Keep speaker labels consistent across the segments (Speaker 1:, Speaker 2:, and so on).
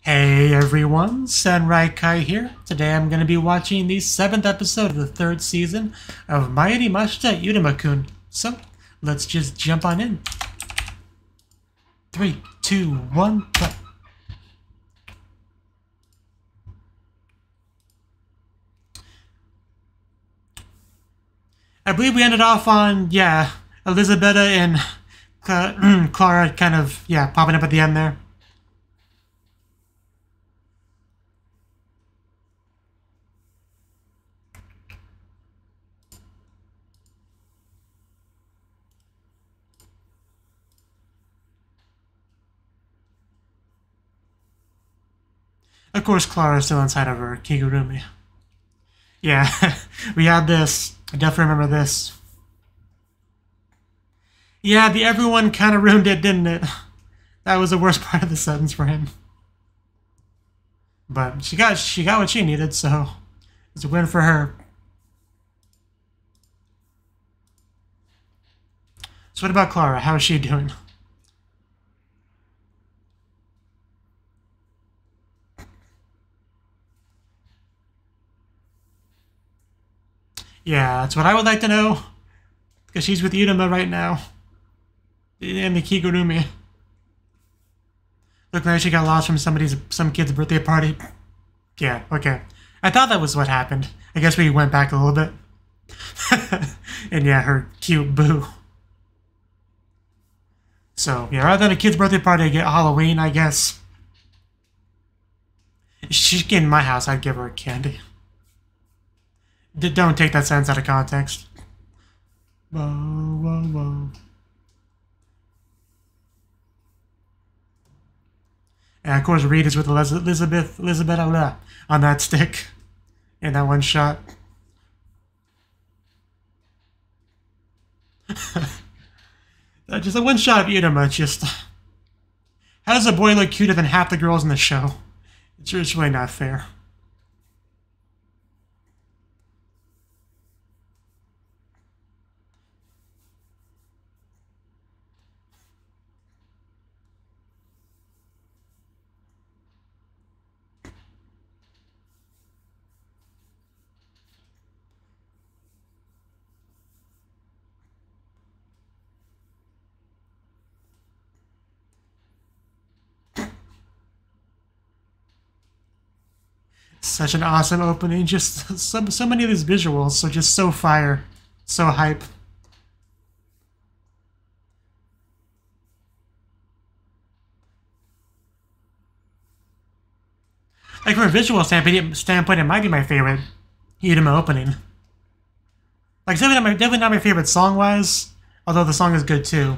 Speaker 1: Hey everyone, Samurai Kai here. Today I'm going to be watching the 7th episode of the 3rd season of Mairimashita Iruma kun. So, let's just jump on in. 3, 2, 1, go. I believe we ended off on, Elisabetta and Clara kind of, popping up at the end there. Of course, Clara's still inside of her kigurumi. Yeah, we had this. I definitely remember this. Yeah, the everyone kind of ruined it, didn't it? That was the worst part of the sentence for him. But she got what she needed, so it's a win for her. So what about Clara? How is she doing? Yeah, that's what I would like to know. Because she's with Iruma right now. In the kigurumi. Look like she got lost from some kid's birthday party. Yeah, okay. I thought that was what happened. I guess we went back a little bit. And yeah, her cute boo. So, yeah, rather than a kid's birthday party, I get Halloween, I guess. If she's in my house, I'd give her a candy. Don't take that sentence out of context. Whoa, whoa, whoa. And of course, Reed is with Elizabeth on that stick in that one shot. Just a one shot of Iruma. Just how does a boy look cuter than half the girls in the show? It's really not fair. Such an awesome opening, just so many of these visuals, so just so fire, so hype. Like from a visual standpoint, it might be my favorite Iruma opening. Like definitely not my favorite song-wise, although the song is good too.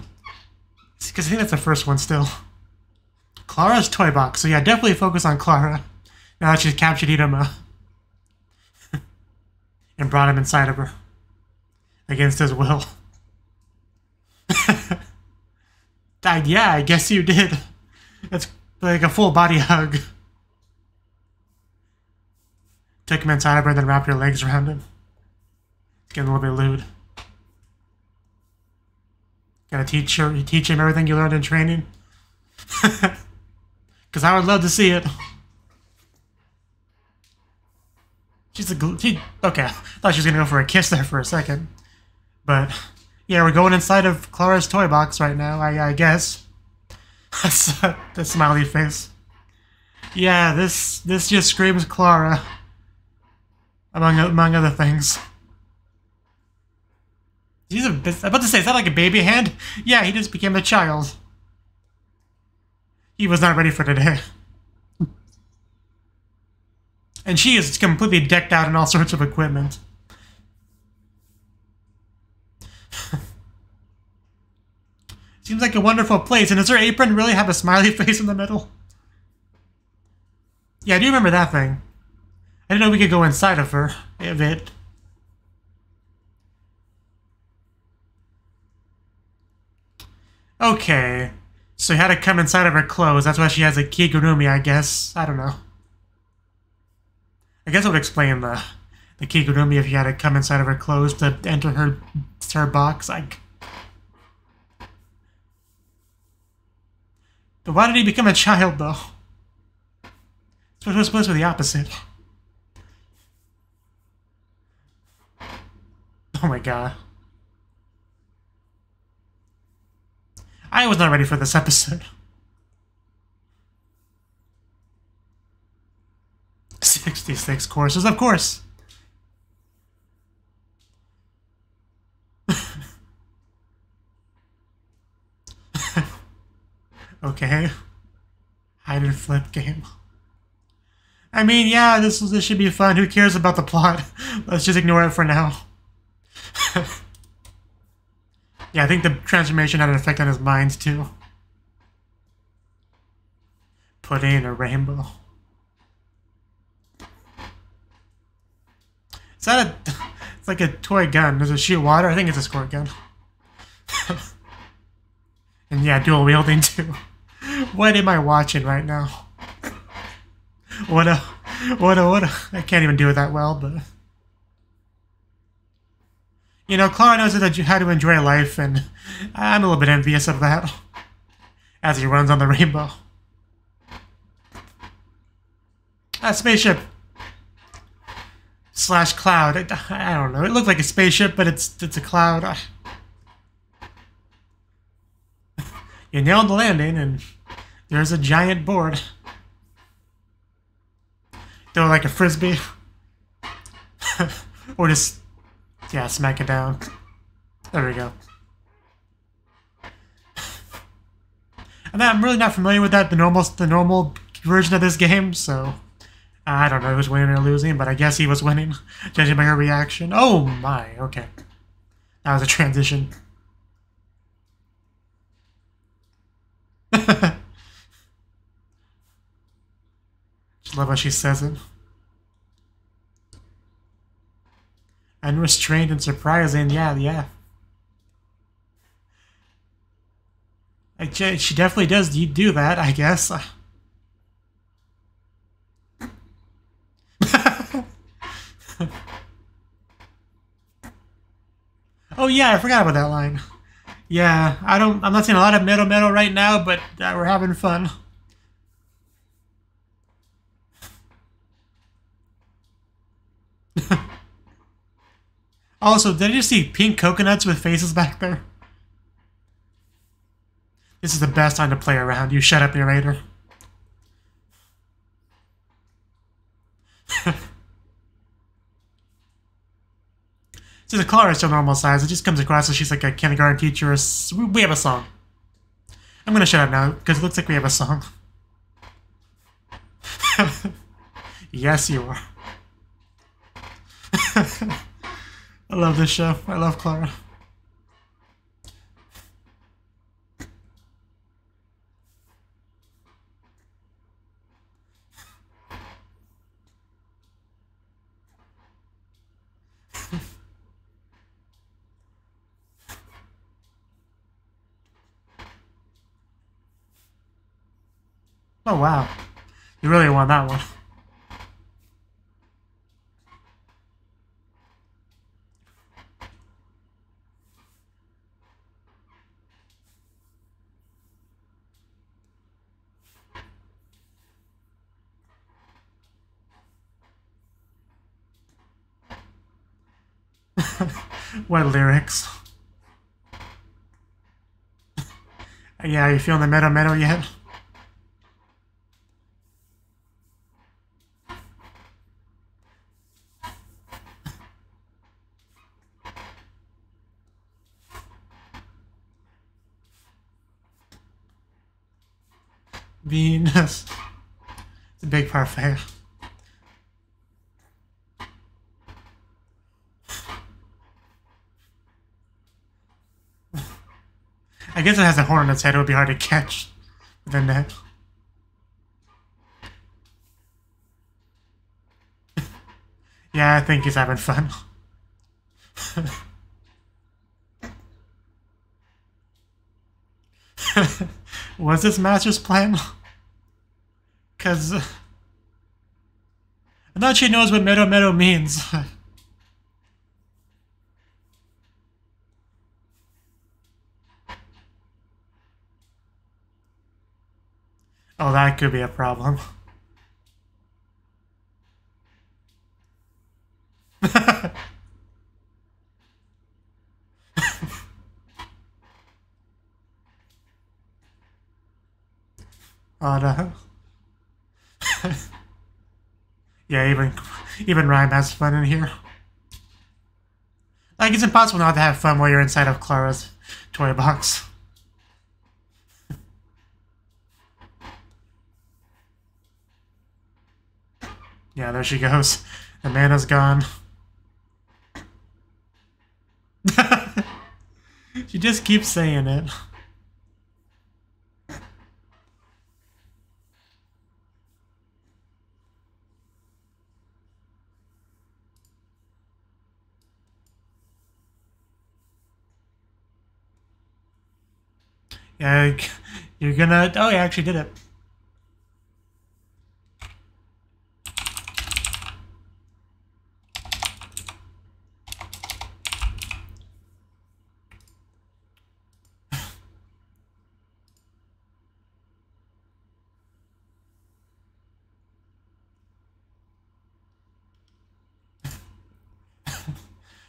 Speaker 1: Because I think that's the first one still. Clara's toy box, so yeah, definitely focus on Clara. Now that she's captured Iruma. And brought him inside of her. Against his will. Yeah, I guess you did. That's like a full body hug. Took him inside of her and then wrapped your legs around him. It's getting a little bit lewd. Gotta teach him everything you learned in training. Because I would love to see it. Okay, I thought she was gonna go for a kiss there for a second. But, yeah, we're going inside of Clara's toy box right now, I guess. The smiley face. Yeah, this just screams Clara. Among other things. I'm about to say, is that like a baby hand? Yeah, he just became a child. He was not ready for today. And she is completely decked out in all sorts of equipment. Seems like a wonderful place. And does her apron really have a smiley face in the middle? Yeah, I do remember that thing. I didn't know we could go inside of her. Of it. Okay. So you had to come inside of her clothes. That's why she has a kigurumi, I guess. I don't know. I guess it would explain the kigurumi if you had to come inside of her clothes to enter her box. But why did he become a child, though? So we're supposed to be the opposite. Oh my god. I was not ready for this episode. 66 courses, of course. Okay. Hide and flip game. I mean, yeah, this should be fun. Who cares about the plot? Let's just ignore it for now. Yeah, I think the transformation had an effect on his mind, too. Put in a rainbow. Is that a... It's like a toy gun. Does it shoot water? I think it's a squirt gun. And yeah, dual wielding, too. What am I watching right now? What a... I can't even do it that well, but... You know, Claud knows how to enjoy life, and I'm a little bit envious of that. As he runs on the rainbow. A spaceship. / cloud. I don't know. It looked like a spaceship, but it's a cloud. You nailed the landing, and there's a giant board. Throw like a frisbee. Or just... Yeah, smack it down. There we go. I'm really not familiar with that, the normal version of this game, so I don't know who's winning or losing, but I guess he was winning, judging by her reaction. Oh my, okay. That was a transition. Just love how she says it. Unrestrained and surprising, yeah. She definitely does do that, I guess. Oh yeah, I forgot about that line. Yeah, I'm not seeing a lot of metal right now, but we're having fun. Also, did I just see pink coconuts with faces back there? This is the best time to play around. You shut up, narrator. So the Claud is still normal size. It just comes across as she's like a kindergarten teacher. We have a song. I'm gonna shut up now, because it looks like we have a song. Yes, you are. I love this show. I love Clara. Oh wow. You really won that one. What lyrics? Yeah, are you feeling the metal yet? Venus. It's a big parfait. I guess it has a horn on its head. It would be hard to catch with a net. Yeah, I think he's having fun. Was this Master's plan? Because I'm not sure she knows what metal means. Oh, that could be a problem. Oh no. Yeah, even Rhyme has fun in here. Like, it's impossible not to have fun while you're inside of Clara's toy box. Yeah, there she goes. The mana's gone. She just keeps saying it. Yeah, you're gonna... Oh, you actually did it.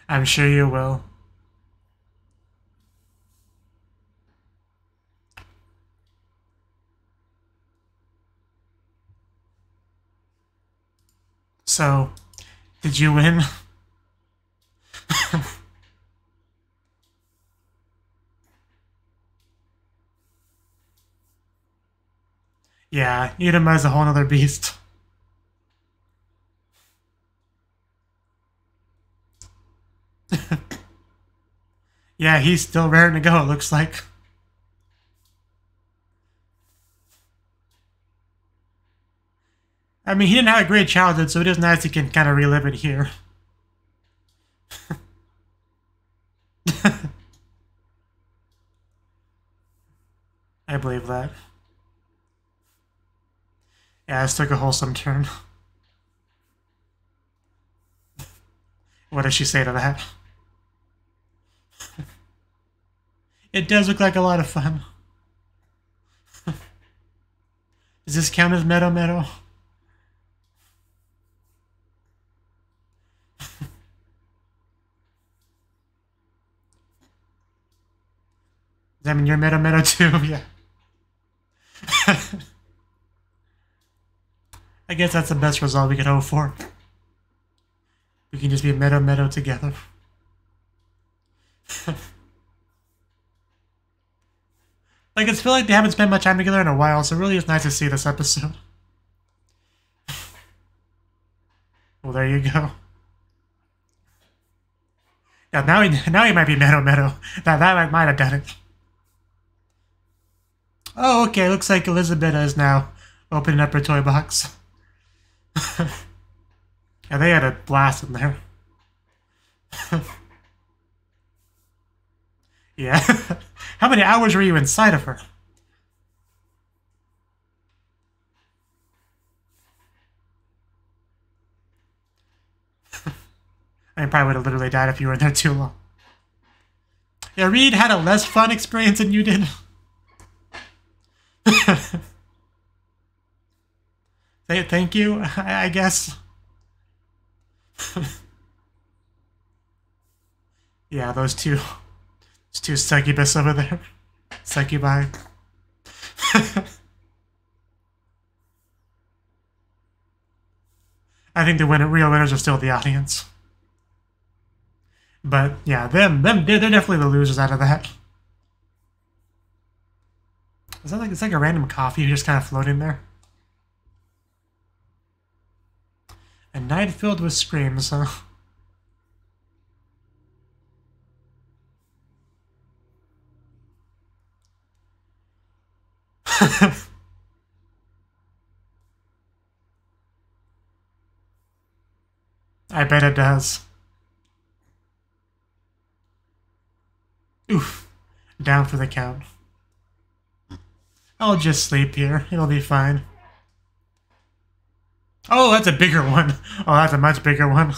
Speaker 1: I'm sure you will. So, did you win? Yeah, Iruma is a whole other beast. Yeah, he's still raring to go, it looks like. I mean, he didn't have a great childhood, so it is nice he can kind of relive it here. I believe that. Yeah, this took a wholesome turn. What does she say to that? It does look like a lot of fun. Does this count as Meadow Meadow? Does that mean you're Meadow Meadow too? Yeah. I guess that's the best result we could hope for. We can just be Meadow Meadow together. Like, it's feel like they haven't spent much time together in a while, so it really is nice to see this episode. Well, there you go. Yeah, now he might be Meadow Meadow. That might have done it. Oh, okay, looks like Elizabeth is now opening up her toy box. Yeah, they had a blast in there. Yeah. How many hours were you inside of her? I probably would have literally died if you were in there too long. Yeah, Reed had a less fun experience than you did. Thank you, I guess. Yeah, those two succubus over there. Succubi. I think the real winners are still the audience. But yeah, they're definitely the losers out of that. Is that like, it's like a random coffee just kind of floating there? A night filled with screams, huh? I bet it does. Oof. Down for the count. I'll just sleep here. It'll be fine. Oh, that's a bigger one. Oh, that's a much bigger one.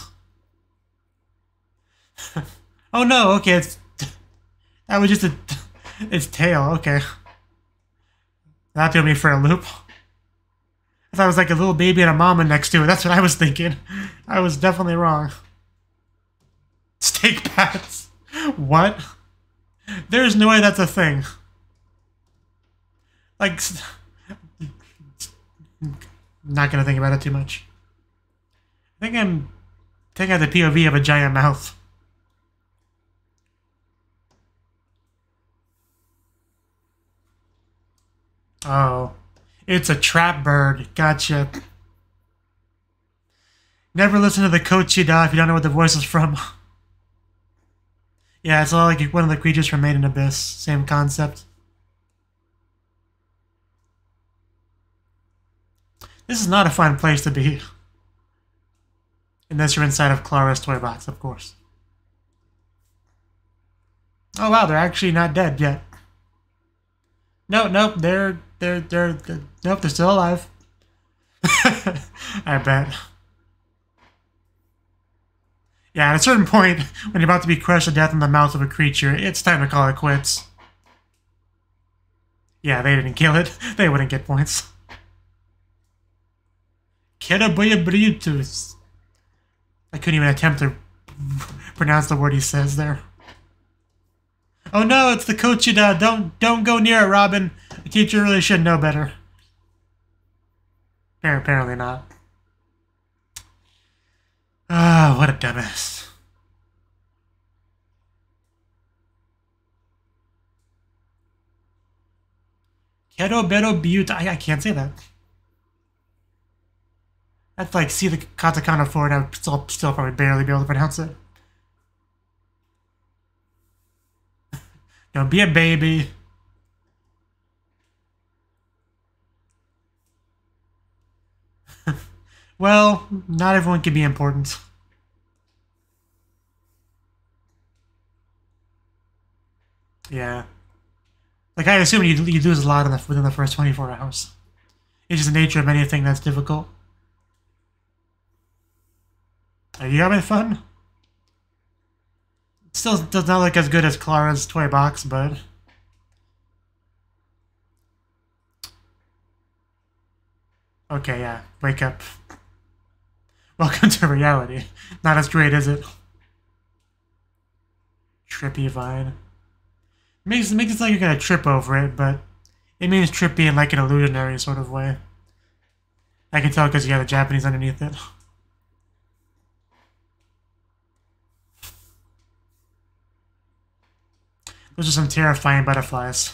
Speaker 1: Oh no, okay, that was just its tail, okay. That threw me for a loop. I thought it was like a little baby and a mama next to it. That's what I was thinking. I was definitely wrong. Shake bats. What? There's no way that's a thing. Like, not gonna think about it too much. I think I'm taking out the POV of a giant mouth. Oh, it's a trap bird. Gotcha. Never listen to the Kochida if you don't know what the voice is from. Yeah, it's a lot like one of the creatures from Made in Abyss. Same concept. This is not a fun place to be. Unless you're inside of Clara's toy box, of course. Oh wow, they're actually not dead yet. No, nope, they're nope, they're still alive. I bet. Yeah, at a certain point, when you're about to be crushed to death in the mouth of a creature, it's time to call it quits. Yeah, they didn't kill it. They wouldn't get points. Keraboyabriutus. I couldn't even attempt to pronounce the word he says there. Oh no, it's the Kochida. Don't go near it, Robin. The teacher really should know better. Apparently not. Ah, what a dumbass. Kerobero Butte. I can't say that. I'd like see the katakana for it, I would still probably barely be able to pronounce it. Don't be a baby. Well, not everyone can be important. Yeah. Like, I assume you lose a lot within the first 24 hours. It's just the nature of anything that's difficult. Are you having fun? It still does not look as good as Clara's toy box, but... Okay, yeah. Wake up. Welcome to reality. Not as great, is it? Trippy vine. Makes it sound like you're gonna trip over it, but it means trippy in like an illusionary sort of way. I can tell because you got the Japanese underneath it. Those are some terrifying butterflies.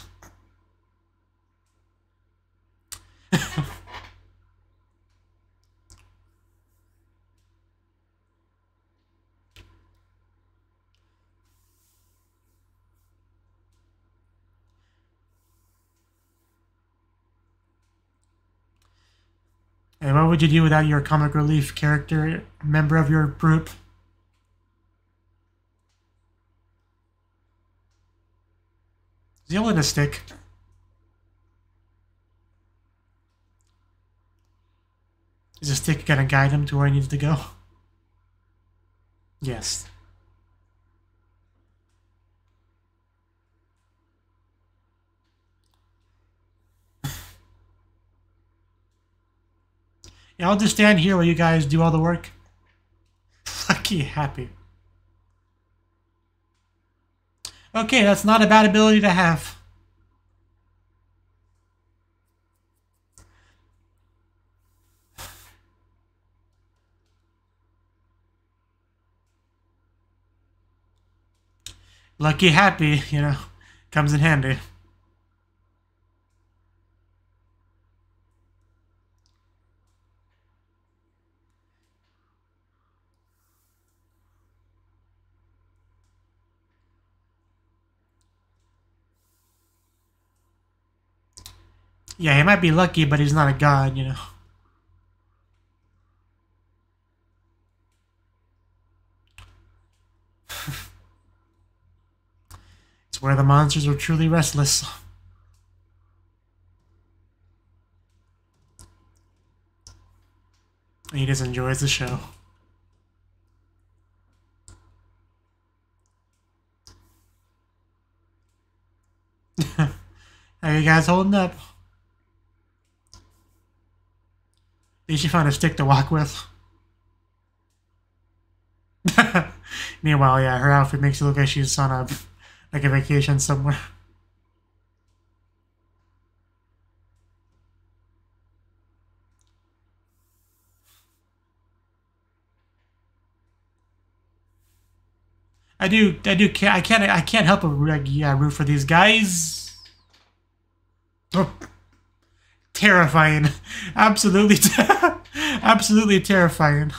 Speaker 1: And what would you do without your comic relief character, member of your group? Is he holding a stick? Is the stick gonna guide him to where he needs to go? Yes. Yeah, I'll just stand here while you guys do all the work. Lucky happy. Okay, that's not a bad ability to have. Lucky happy, you know, comes in handy. Yeah, he might be lucky, but he's not a god, you know. It's where the monsters are truly restless. He just enjoys the show. How you guys holding up? At least you found a stick to walk with. Meanwhile, yeah, her outfit makes it look like she's on a vacation somewhere. I can't help but root for these guys. Oh, terrifying, absolutely, absolutely terrifying.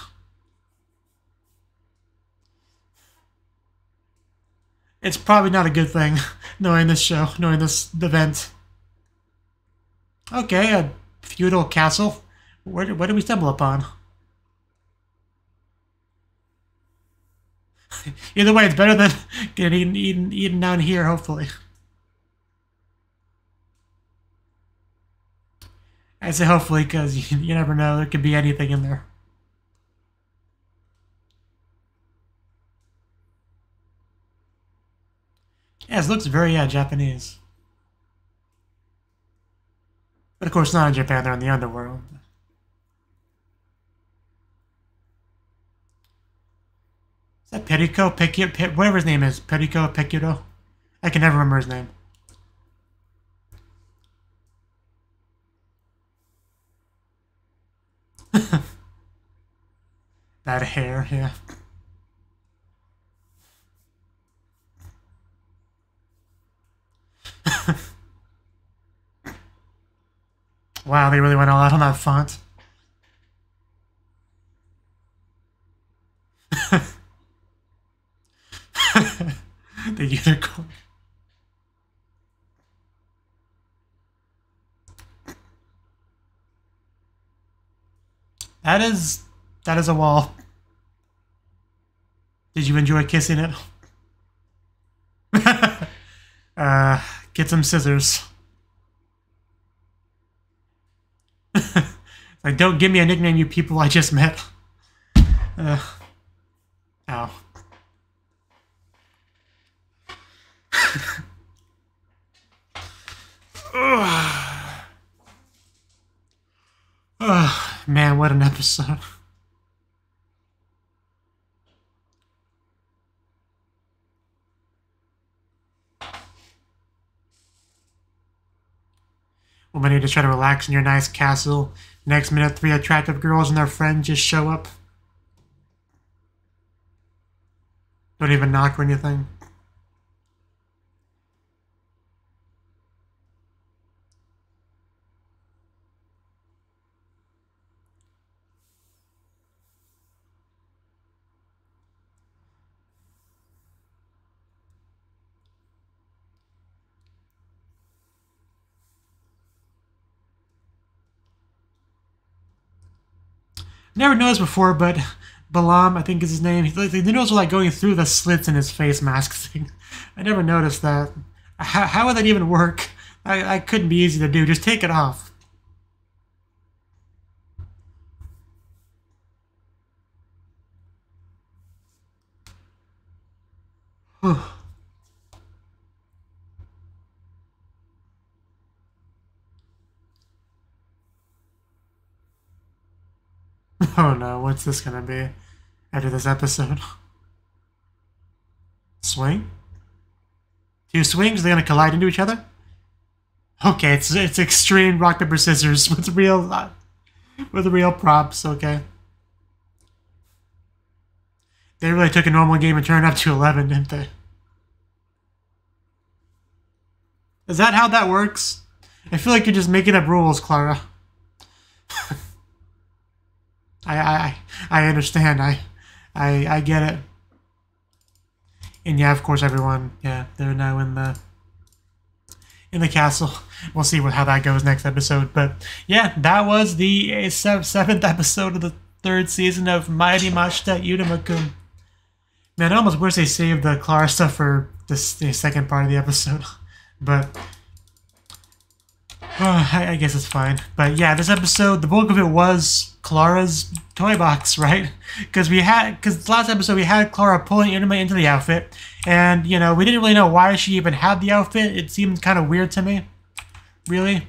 Speaker 1: It's probably not a good thing, knowing this show, knowing this event. Okay, a feudal castle. Where did we stumble upon? Either way, it's better than getting eaten down here, hopefully. I say hopefully because you never know, there could be anything in there. Yeah, it looks very Japanese. But of course not in Japan, they're in the underworld. Is that Periko? Whatever his name is. Periko? Pekiro? I can never remember his name. That hair, yeah. Wow, they really went all out on that font. The unicorn. That is a wall. Did you enjoy kissing it? Get some scissors. Like, don't give me a nickname, you people I just met. Ow. Oh, man, what an episode. Woman, you just try to relax in your nice castle. Next minute, 3 attractive girls and their friend just show up. Don't even knock or anything. Never noticed before, but Balam, I think is his name. The noodles are like going through the slits in his face mask thing. I never noticed that. How would that even work? I couldn't be easy to do. Just take it off. Oh no, what's this gonna be after this episode? Swing? 2 swings? They're gonna collide into each other? Okay, it's extreme rock, paper, scissors with real props, okay. They really took a normal game and turned it up to 11, didn't they? Is that how that works? I feel like you're just making up rules, Clara. I understand. I get it. And yeah, of course, everyone. Yeah, they're now in the castle. We'll see how that goes next episode. But yeah, that was the 7th episode of the 3rd season of Mairimashita Iruma kun. Man, I almost wish they saved the Clara stuff for the second part of the episode. But I guess it's fine. But yeah, this episode, the bulk of it was Clara's toy box, right? Because last episode we had Clara pulling Iruma into the outfit, and you know, we didn't really know why she even had the outfit. It seemed kind of weird to me, really.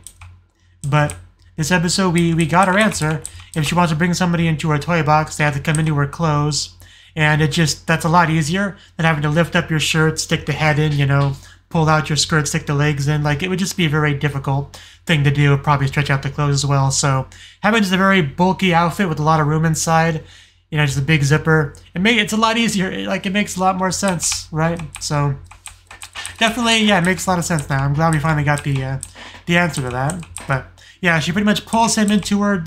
Speaker 1: But this episode we got our answer. If she wants to bring somebody into her toy box, they have to come into her clothes. And that's a lot easier than having to lift up your shirt, stick the head in, you know, pull out your skirt, stick the legs in. Like, it would just be a very difficult thing to do, probably stretch out the clothes as well. So having just a very bulky outfit with a lot of room inside, you know, just a big zipper, it's a lot easier. Like, it makes a lot more sense, right? So definitely, yeah, it makes a lot of sense now. I'm glad we finally got the answer to that. But yeah, she pretty much pulls him into her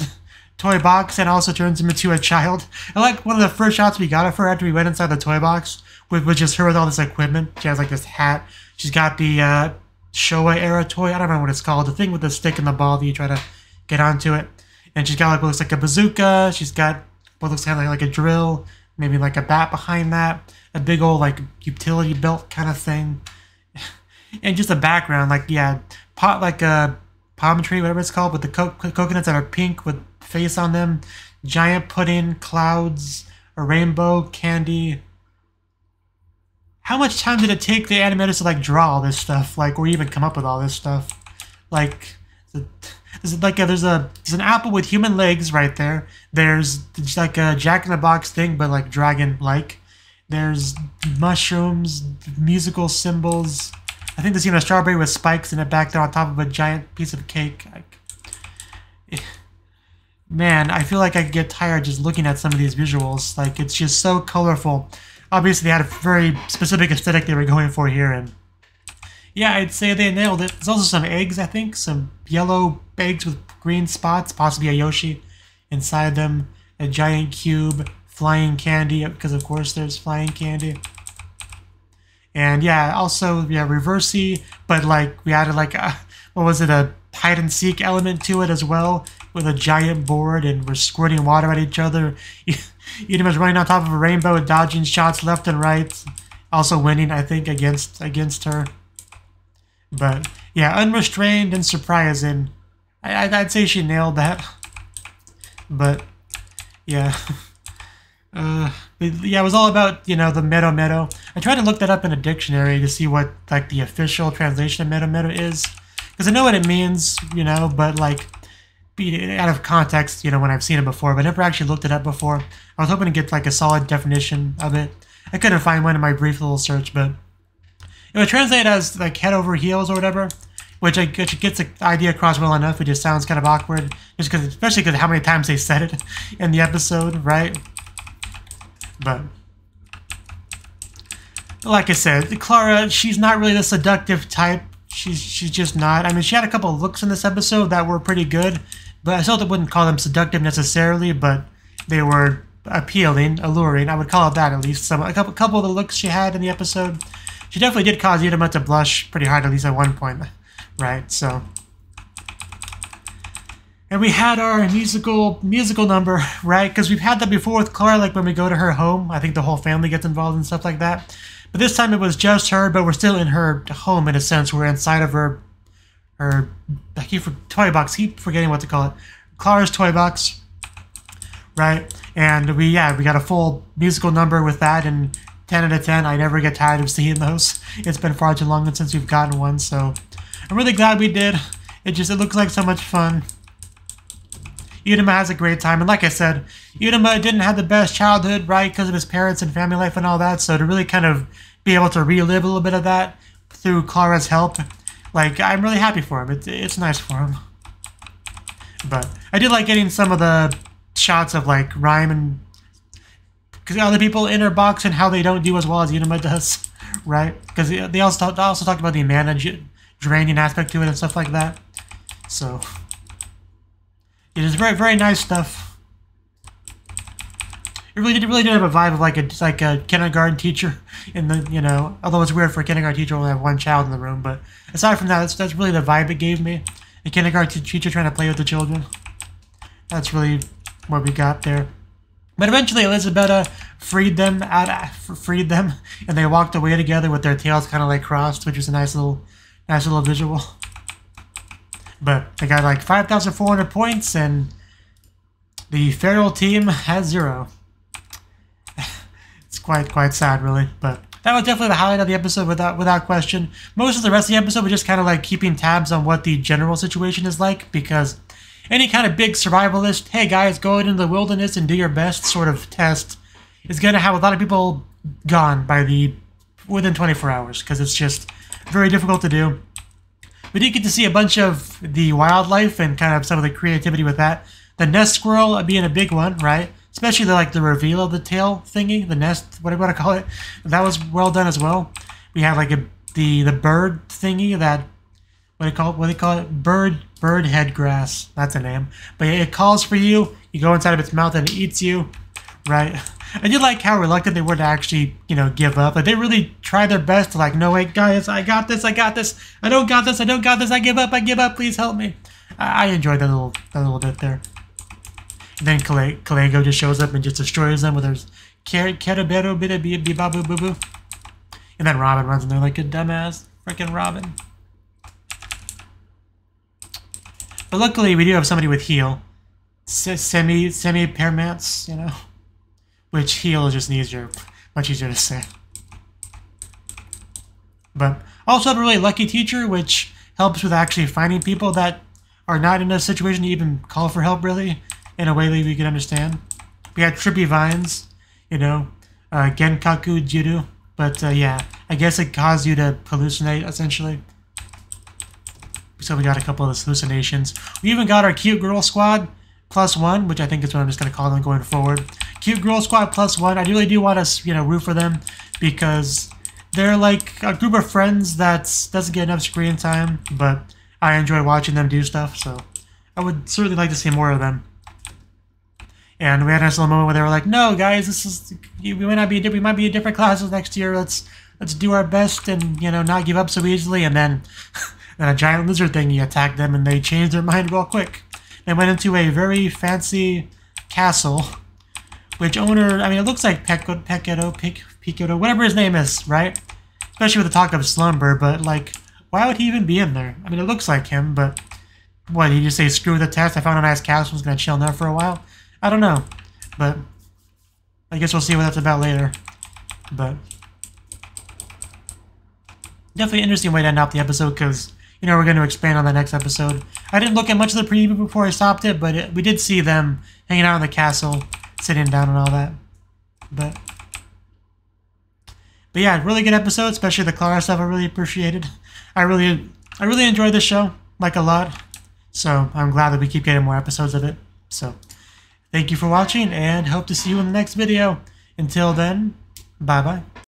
Speaker 1: toy box and also turns him into a child. I like one of the first shots we got of her after we went inside the toy box was just her with all this equipment. She has like this hat. She's got the Showa era toy. I don't know what it's called. The thing with the stick and the ball that you try to get onto it. And she's got like what looks like a bazooka. She's got what looks kind of like a drill. Maybe like a bat behind that. A big old like utility belt kind of thing. And just a background like, yeah, like a palm tree, whatever it's called, with the coconuts that are pink with face on them, giant pudding, clouds, a rainbow, candy. How much time did it take the animators to like draw all this stuff, like, or even come up with all this stuff? Like, there's an apple with human legs right there. There's like a Jack-in-the-Box thing, but like dragon-like. There's mushrooms, musical symbols. I think there's even a strawberry with spikes in it back there on top of a giant piece of cake. Like, man, I feel like I could get tired just looking at some of these visuals. Like, it's just so colorful. Obviously, they had a very specific aesthetic they were going for here, and yeah, I'd say they nailed it. There's also some eggs, I think. Some yellow eggs with green spots, possibly a Yoshi inside them. A giant cube, flying candy, because of course there's flying candy. And yeah, also, yeah, reversey, but like, we added like a, what was it, a hide-and-seek element to it as well, with a giant board, and we're squirting water at each other. Iruma's running on top of a rainbow, dodging shots left and right. Also winning, I think, against her. But yeah, unrestrained and surprising. I'd say she nailed that. But yeah. Yeah, it was all about, you know, the Meadow. I tried to look that up in a dictionary to see what, like, the official translation of Meadow is. Because I know what it means, you know, but, like, out of context, you know, when I've seen it before, but I never actually looked it up before. I was hoping to get, like, a solid definition of it. I couldn't find one in my brief little search, but it would translate as, like, head over heels or whatever, which gets the idea across well enough. It just sounds kind of awkward, just because, especially because how many times they said it in the episode, right? But like I said, Clara, she's not really the seductive type. She's just not. I mean, she had a couple of looks in this episode that were pretty good, but I still wouldn't call them seductive necessarily, but they were appealing, alluring. I would call it that at least. A couple of the looks she had in the episode, she definitely did cause Iruma to blush pretty hard, at least at one point, right? So, and we had our musical number, right? Because we've had that before with Clara, like when we go to her home. I think the whole family gets involved and stuff like that. But this time it was just her, but we're still in her home in a sense. We're inside of her toy box. Keep forgetting what to call it. Clara's toy box, right? And we got a full musical number with that, and 10 out of 10. I never get tired of seeing those. It's been far too long since we've gotten one, so I'm really glad we did. It looks like so much fun. Iruma has a great time, and like I said, Iruma didn't have the best childhood, right, because of his parents and family life and all that, so to really kind of be able to relive a little bit of that through Clara's help, like, I'm really happy for him. It's nice for him. But I did like getting some of the shots of, like, Rhyme and because other people in her box and how they don't do as well as Iruma does, right? Because they also talked about the mana draining aspect to it and stuff like that. So it is very, very nice stuff. It really did have a vibe of like a kindergarten teacher in the, you know, although it's weird for a kindergarten teacher to only have one child in the room, but aside from that, that's really the vibe it gave me. A kindergarten teacher trying to play with the children. That's really what we got there. But eventually Elisabetta freed them, and they walked away together with their tails kind of like crossed, which was a nice little visual. But they got like 5,400 points, and the feral team has 0. It's quite sad, really. But that was definitely the highlight of the episode, without question. Most of the rest of the episode was just kind of like keeping tabs on what the general situation is like, because any kind of big survivalist, hey guys, go into the wilderness and do your best sort of test is going to have a lot of people gone by within 24 hours because it's just very difficult to do. We did get to see a bunch of the wildlife and kind of some of the creativity with that. The nest squirrel being a big one, right? Especially the reveal of the tail thingy, the nest, what do you want to call it? That was well done as well. We have like the bird thingy that what do they call it? Bird head grass. That's a name. But it calls for you. You go inside of its mouth and it eats you, right? I did like how reluctant they were to actually, give up. Like they really tried their best to no wait, guys, I got this, I don't got this, I give up, please help me. I enjoyed that little bit there. And then Kalego just shows up and just destroys them with her Kerabero Bibabu Boo Boo. And then Robin runs in there like a dumbass. Freaking Robin. But luckily we do have somebody with heal. Semi-permance, Which heal is just much easier to say. But also have a really lucky teacher, which helps with actually finding people that are not in a situation to even call for help, really, in a way that we can understand. We had trippy vines, Genkaku Jiru. But yeah, I guess it caused you to hallucinate, essentially. So we got a couple of hallucinations. We even got our cute girl squad +1, which I think is what I'm just going to call them going forward. Cute girl squad +1. I really do want to, root for them because they're like a group of friends that doesn't get enough screen time, but I enjoy watching them do stuff, so I would certainly like to see more of them. And we had a nice little moment where they were like, "No, guys, we might be in different classes next year. Let's do our best and not give up so easily." And then a giant lizard thingy attacked them, and they changed their mind real quick. They went into a very fancy castle, which owner, it looks like Piccolo, whatever his name is, right? Especially with the talk of slumber, but why would he even be in there? It looks like him, but what, he just say, "Screw the test, I found a nice castle, I was gonna chill in there for a while"? I don't know, but I guess we'll see what that's about later. But definitely an interesting way to end off the episode because, we're going to expand on that next episode. I didn't look at much of the preview before I stopped it, but we did see them hanging out in the castle, sitting down and all that. But yeah, really good episode, especially the Clara stuff I really appreciated. I really enjoyed this show, a lot. So I'm glad that we keep getting more episodes of it. So thank you for watching, and hope to see you in the next video. Until then, bye-bye.